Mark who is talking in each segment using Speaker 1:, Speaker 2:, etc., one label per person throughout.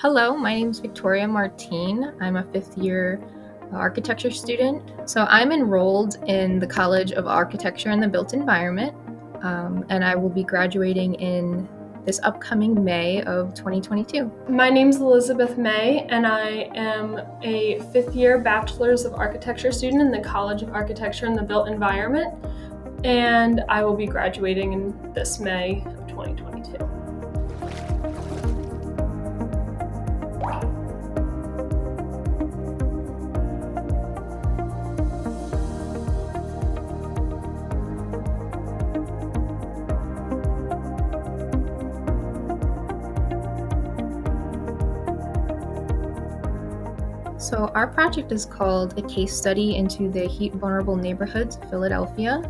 Speaker 1: Hello, my name is Victoria Martine. I'm a fifth year architecture student. So I'm enrolled in the College of Architecture and the Built Environment, and I will be graduating in this upcoming May of 2022.
Speaker 2: My name's Elizabeth May, and I am a fifth year Bachelor's of Architecture student in the College of Architecture and the Built Environment, and I will be graduating in this May of 2022.
Speaker 1: So our project is called A Case Study into the Heat Vulnerable Neighborhoods of Philadelphia.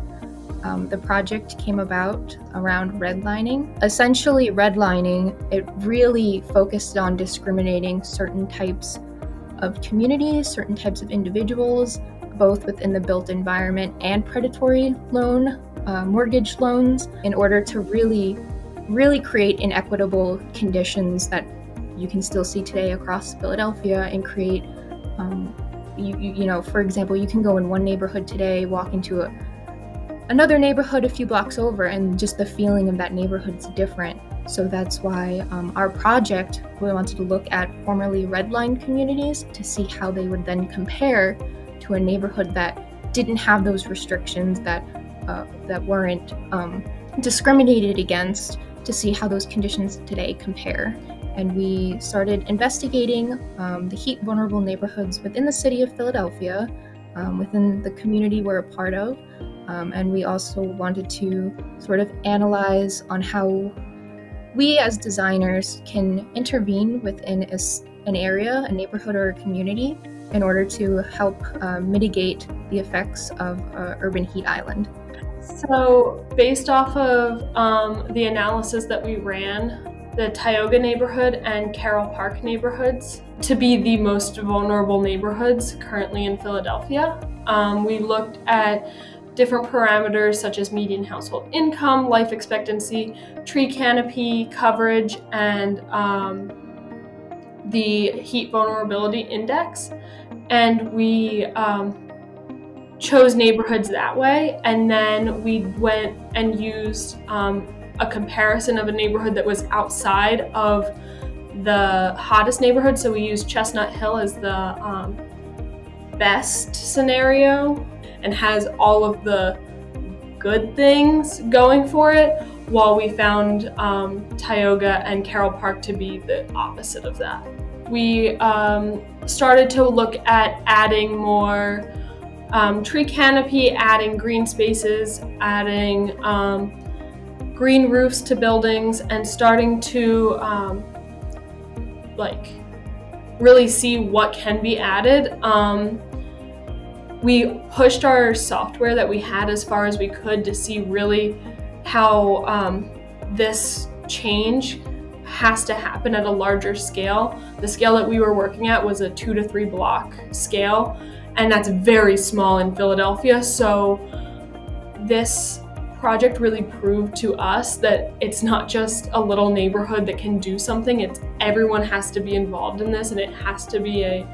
Speaker 1: The project came about around redlining. Essentially, redlining, it really focused on discriminating certain types of communities, certain types of individuals, both within the built environment and predatory loan, mortgage loans, in order to really create inequitable conditions that you can still see today across Philadelphia and create, for example, you can go in one neighborhood today, walk into another neighborhood a few blocks over, and just the feeling of that neighborhood is different. So that's why our project, we wanted to look at formerly redlined communities to see how they would then compare to a neighborhood that didn't have those restrictions, that weren't discriminated against, to see how those conditions today compare. And we started investigating the heat vulnerable neighborhoods within the city of Philadelphia, within the community we're a part of. And we also wanted to sort of analyze on how we as designers can intervene within an area, a neighborhood, or a community in order to help mitigate the effects of urban heat island.
Speaker 2: So based off of the analysis that we ran, the Tioga neighborhood and Carroll Park neighborhoods to be the most vulnerable neighborhoods currently in Philadelphia. We looked at different parameters such as median household income, life expectancy, tree canopy coverage, and the heat vulnerability index. And we chose neighborhoods that way, and then we went and used a comparison of a neighborhood that was outside of the hottest neighborhood. So we used Chestnut Hill as the best scenario and has all of the good things going for it, while we found Tioga and Carroll Park to be the opposite of that. We started to look at adding more tree canopy, adding green spaces, adding green roofs to buildings, and starting to really see what can be added. We pushed our software that we had as far as we could to see really how this change has to happen at a larger scale. The scale that we were working at was a 2 to 3 block scale, and that's very small in Philadelphia. So this project really proved to us that it's not just a little neighborhood that can do something. It's everyone has to be involved in this, and it has to be a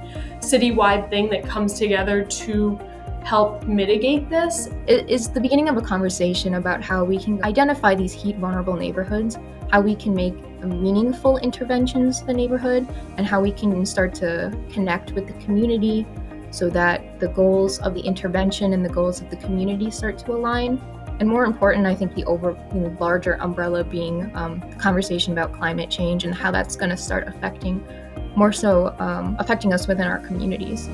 Speaker 2: citywide thing that comes together to help mitigate this.
Speaker 1: It is the beginning of a conversation about how we can identify these heat vulnerable neighborhoods, how we can make meaningful interventions to the neighborhood, and how we can start to connect with the community so that the goals of the intervention and the goals of the community start to align. And more important, I think the larger umbrella being the conversation about climate change and how that's going to start affecting us within our communities.